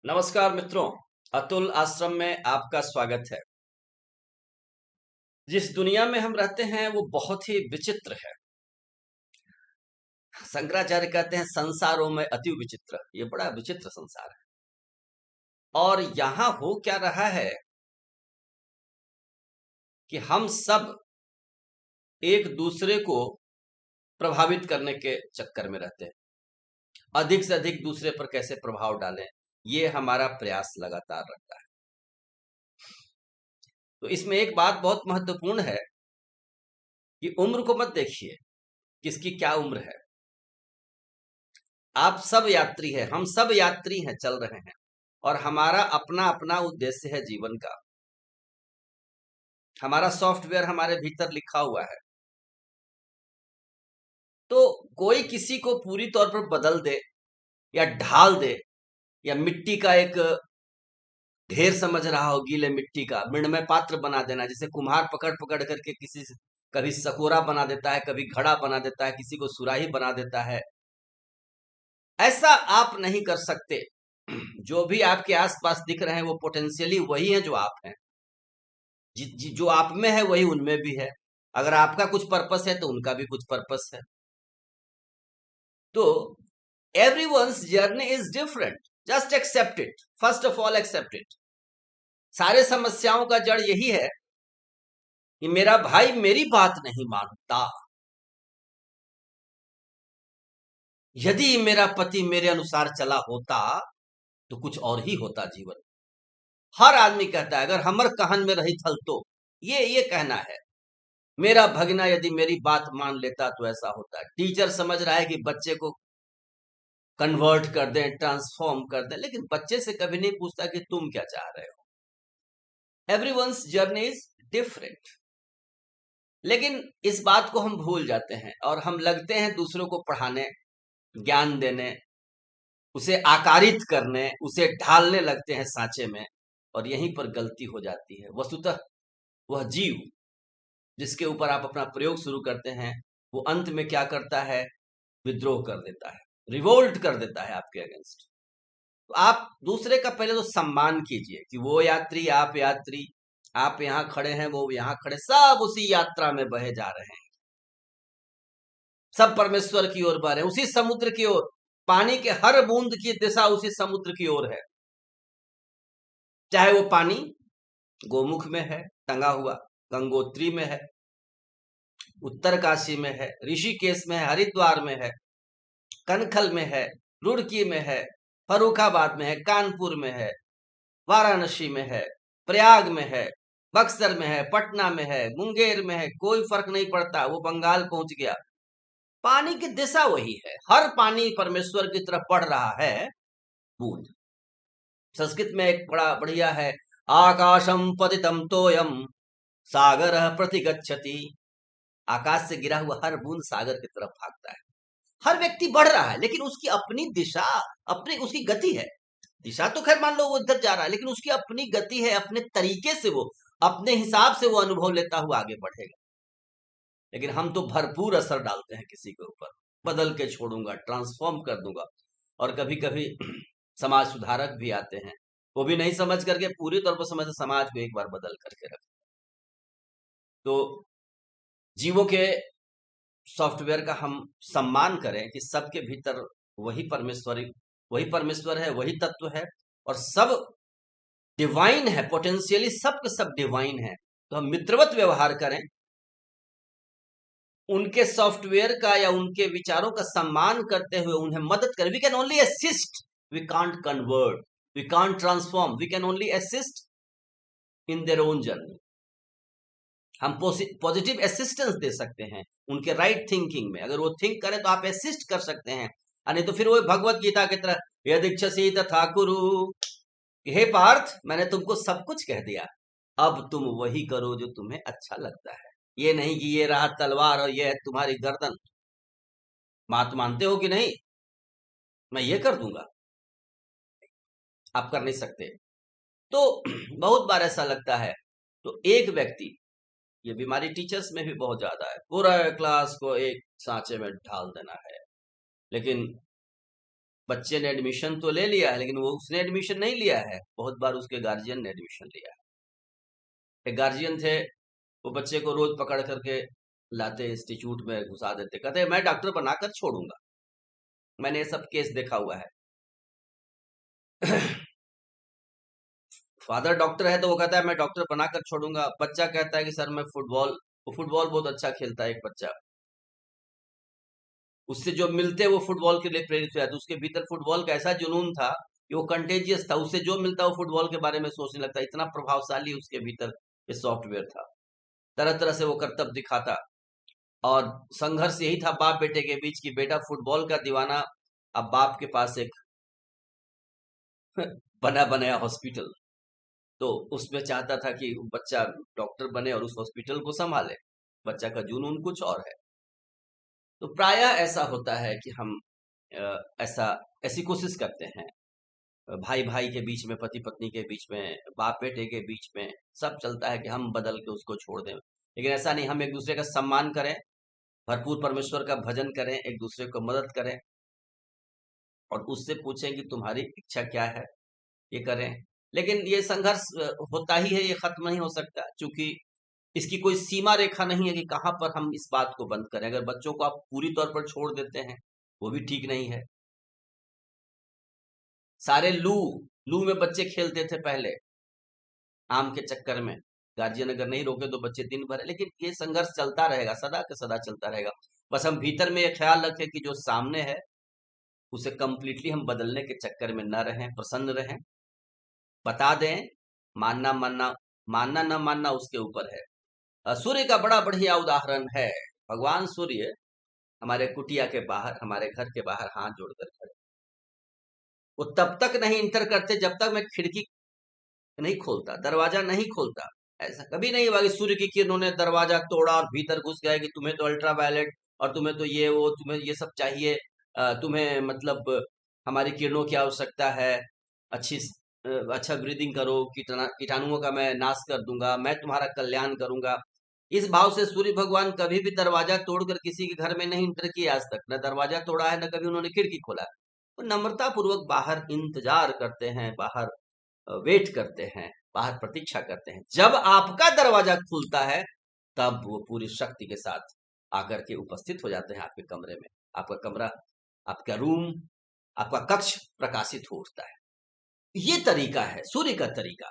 नमस्कार मित्रों, अतुल आश्रम में आपका स्वागत है। जिस दुनिया में हम रहते हैं वो बहुत ही विचित्र है। शंकराचार्य कहते हैं संसारों में अति विचित्र, ये बड़ा विचित्र संसार है। और यहाँ हो क्या रहा है कि हम सब एक दूसरे को प्रभावित करने के चक्कर में रहते हैं। अधिक से अधिक दूसरे पर कैसे प्रभाव डालें, ये हमारा प्रयास लगातार रहता है। तो इसमें एक बात बहुत महत्वपूर्ण है कि उम्र को मत देखिए, किसकी क्या उम्र है। आप सब यात्री हैं, हम सब यात्री हैं, चल रहे हैं और हमारा अपना अपना उद्देश्य है जीवन का। हमारा सॉफ्टवेयर हमारे भीतर लिखा हुआ है। तो कोई किसी को पूरी तौर पर बदल दे या ढाल दे या मिट्टी का एक ढेर समझ रहा हो, गीले मिट्टी का मृणमय पात्र बना देना, जैसे कुम्हार पकड़ पकड़ करके किसी से कभी सकोरा बना देता है, कभी घड़ा बना देता है, किसी को सुराही बना देता है। ऐसा आप नहीं कर सकते। जो भी आपके आसपास दिख रहे हैं वो पोटेंशियली वही है जो आप हैं। जो आप में है वही उनमें भी है। अगर आपका कुछ पर्पस है तो उनका भी कुछ पर्पस है। तो everyone's journey is different, just accept it. First of all accept it. सारे समस्याओं का जड़ यही है कि मेरा भाई मेरी बात नहीं मानता। यदि मेरा पति मेरे अनुसार चला होता तो कुछ और ही होता जीवन। हर आदमी कहता है अगर हमर कहन में रही थल तो, ये कहना है। मेरा भगना यदि मेरी बात मान लेता तो ऐसा होता। टीचर समझ रहा है कि बच्चे को कन्वर्ट कर दें, ट्रांसफॉर्म कर दें, लेकिन बच्चे से कभी नहीं पूछता कि तुम क्या चाह रहे हो। Everyone's journey is different. लेकिन इस बात को हम भूल जाते हैं और हम लगते हैं दूसरों को पढ़ाने, ज्ञान देने, उसे आकारित करने, उसे ढालने लगते हैं सांचे में। और यहीं पर गलती हो जाती है। वस्तुतः वह जीव जिसके ऊपर आप अपना प्रयोग शुरू करते हैं वो अंत में क्या करता है? विद्रोह कर देता है, रिवोल्ट कर देता है आपके अगेंस्ट। तो आप दूसरे का पहले तो सम्मान कीजिए कि वो यात्री, आप यहाँ खड़े हैं, वो यहाँ खड़े, सब उसी यात्रा में बहे जा रहे हैं। सब परमेश्वर की ओर बह रहे हैं, उसी समुद्र की ओर। पानी के हर बूंद की दिशा उसी समुद्र की ओर है। चाहे वो पानी गोमुख में है टंगा हुआ, गंगोत्री में है, उत्तरकाशी में है, ऋषिकेश में है, हरिद्वार में है, कनखल में है, रुड़की में है, फर्रुखाबाद में है, कानपुर में है, वाराणसी में है, प्रयाग में है, बक्सर में है, पटना में है, मुंगेर में है, कोई फर्क नहीं पड़ता। वो बंगाल पहुंच गया। पानी की दिशा वही है। हर पानी परमेश्वर की तरफ बढ़ रहा है, बूंद। संस्कृत में एक बड़ा बढ़िया है, आकाशम पतितम तोयम सागर प्रतिगच्छति। आकाश से गिरा हुआ हर बूंद सागर की तरफ भागता है। हर व्यक्ति बढ़ रहा है लेकिन उसकी अपनी दिशा, अपनी उसकी गति है। दिशा तो खैर मान लो वो उधर जा रहा है, लेकिन उसकी अपनी गति है, अपने तरीके से वो, अपने हिसाब से वो अनुभव लेता हुआ आगे बढ़ेगा। लेकिन हम तो भरपूर असर डालते हैं किसी के ऊपर, बदल के छोड़ूंगा, ट्रांसफॉर्म कर दूंगा। और कभी कभी समाज सुधारक भी आते हैं, वो भी नहीं समझ करके पूरी तौर पर समझ समाज को एक बार बदल करके रख। तो जीवों के सॉफ्टवेयर का हम सम्मान करें कि सबके भीतर वही परमेश्वर है, वही तत्व है और सब डिवाइन है। पोटेंशियली सब के सब डिवाइन है। तो हम मित्रवत व्यवहार करें, उनके सॉफ्टवेयर का या उनके विचारों का सम्मान करते हुए उन्हें मदद करें। We can only assist, we can't convert, we can't transform, we can only assist in their own journey. हम पॉजिटिव असिस्टेंस दे सकते हैं उनके राइट थिंकिंग में। अगर वो थिंक करें तो आप असिस्ट कर सकते हैं, नहीं तो फिर वो भगवत गीता की तरह यदिच्छसी तथा कुरु। हे पार्थ, मैंने तुमको सब कुछ कह दिया, अब तुम वही करो जो तुम्हें अच्छा लगता है। ये नहीं कि ये रहा तलवार और ये है तुम्हारी गर्दन। बात मानते हो कि नहीं? मैं ये कर दूंगा, आप कर नहीं सकते। तो बहुत बार ऐसा लगता है। तो एक व्यक्ति, ये बीमारी टीचर्स में भी बहुत ज्यादा है, पूरा क्लास को एक सांचे में ढाल देना है। लेकिन बच्चे ने एडमिशन तो ले लिया है, लेकिन वो उसने एडमिशन नहीं लिया है, बहुत बार उसके गार्जियन ने एडमिशन लिया है। एक गार्जियन थे, वो बच्चे को रोज पकड़ करके लाते इंस्टीट्यूट में घुसा देते, कहते मैं डॉक्टर बनाकर छोड़ूंगा। मैंने ये सब केस देखा हुआ है। फादर डॉक्टर है तो वो कहता है मैं डॉक्टर बनाकर छोड़ूंगा, बच्चा कहता है कि सर मैं फुटबॉल बहुत अच्छा खेलता है एक बच्चा, उससे जो मिलते वो फुटबॉल के लिए प्रेरित हुआ, तो उसके भीतर फुटबॉल का ऐसा जुनून था कि वो कंटेजियस था, उससे जो मिलता वो फुटबॉल के बारे में सोचने लगता, इतना प्रभावशाली उसके भीतर ये सॉफ्टवेयर था। तरह तरह से वो करतब दिखाता, और संघर्ष यही था बाप बेटे के बीच की बेटा फुटबॉल का दीवाना, अब बाप के पास एक बना बनाया हॉस्पिटल, तो उसमें चाहता था कि बच्चा डॉक्टर बने और उस हॉस्पिटल को संभाले, बच्चा का जुनून कुछ और है। तो प्रायः ऐसा होता है कि हम ऐसा ऐसी कोशिश करते हैं, भाई भाई के बीच में, पति पत्नी के बीच में, बाप बेटे के बीच में, सब चलता है कि हम बदल के उसको छोड़ दें, लेकिन ऐसा नहीं, हम एक दूसरे का सम्मान करें, भरपूर परमेश्वर का भजन करें, एक दूसरे को मदद करें, और उससे पूछें कि तुम्हारी इच्छा क्या है, ये करें। लेकिन ये संघर्ष होता ही है, ये खत्म नहीं हो सकता, क्योंकि इसकी कोई सीमा रेखा नहीं है कि कहाँ पर हम इस बात को बंद करें। अगर बच्चों को आप पूरी तौर पर छोड़ देते हैं, वो भी ठीक नहीं है। सारे लू में बच्चे खेलते थे पहले, आम के चक्कर में, गार्जियन अगर नहीं रोके तो बच्चे दिन भर, लेकिन ये संघर्ष चलता रहेगा, सदा के सदा चलता रहेगा। बस हम भीतर में ये ख्याल रखें कि जो सामने है उसे कंप्लीटली हम बदलने के चक्कर में न रहें, प्रसन्न रहें, बता दें, मानना न मानना उसके ऊपर है। सूर्य का बड़ा बढ़िया उदाहरण है। भगवान सूर्य हमारे कुटिया के बाहर, हमारे घर के बाहर हाथ जोड़कर खड़े, वो तब तक नहीं इंटर करते जब तक मैं खिड़की नहीं खोलता, दरवाजा नहीं खोलता। ऐसा कभी नहीं हुआ कि सूर्य की किरणों ने दरवाजा तोड़ा और भीतर घुस गए कि तुम्हें तो अल्ट्रा वायलेट और तुम्हें तो ये वो, तुम्हें ये सब चाहिए, तुम्हें मतलब हमारी किरणों की आवश्यकता है, अच्छा ब्रीदिंग करो, कीटाणुओं का मैं नाश कर दूंगा, मैं तुम्हारा कल्याण करूंगा। इस भाव से सूर्य भगवान कभी भी दरवाजा तोड़कर किसी के घर में नहीं इंटर किया आज तक, न दरवाजा तोड़ा है, न कभी उन्होंने खिड़की खोला। तो नम्रता पूर्वक बाहर इंतजार करते हैं, बाहर वेट करते हैं, बाहर प्रतीक्षा करते हैं। जब आपका दरवाजा खुलता है तब वो पूरी शक्ति के साथ आकर के उपस्थित हो जाते हैं आपके कमरे में। आपका कमरा, आपका रूम, आपका कक्ष प्रकाशित हो उठता है। ये तरीका है सूर्य का तरीका।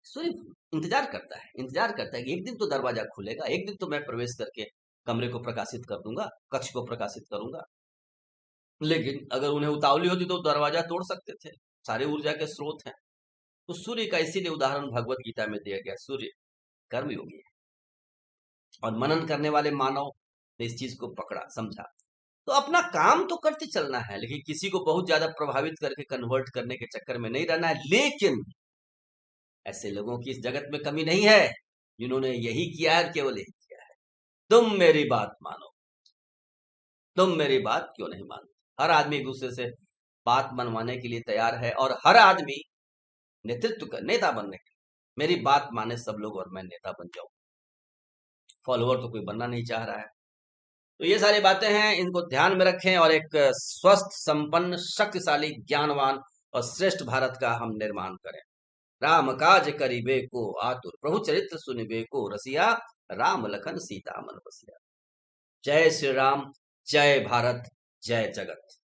सूर्य इंतजार करता है कि एक दिन तो दरवाजा खुलेगा, एक दिन तो मैं प्रवेश करके कमरे को प्रकाशित कर दूंगा, कक्ष को प्रकाशित करूंगा। लेकिन अगर उन्हें उतावली होती तो दरवाजा तोड़ सकते थे, सारे ऊर्जा के स्रोत हैं। तो सूर्य का इसीलिए उदाहरण भगवत गीता में दिया गया। सूर्य कर्मयोगी है, और मनन करने वाले मानव ने इस चीज को पकड़ा, समझा। तो अपना काम तो करते चलना है, लेकिन किसी को बहुत ज्यादा प्रभावित करके कन्वर्ट करने के चक्कर में नहीं रहना है। लेकिन ऐसे लोगों की इस जगत में कमी नहीं है जिन्होंने यही किया है, केवल यही किया है। तुम मेरी बात मानो, तुम मेरी बात क्यों नहीं मानते। हर आदमी एक दूसरे से बात मनवाने के लिए तैयार है, और हर आदमी नेता बनने के, मेरी बात माने सब लोग और मैं नेता बन जाऊं। फॉलोअर तो कोई बनना नहीं चाह रहा है। तो ये सारी बातें हैं, इनको ध्यान में रखें, और एक स्वस्थ, संपन्न, शक्तिशाली, ज्ञानवान और श्रेष्ठ भारत का हम निर्माण करें। राम काज करिबे को आतुर, प्रभु चरित्र सुनिबे को रसिया, राम लखन सीता मन बसिया। जय श्री राम, जय भारत, जय जगत।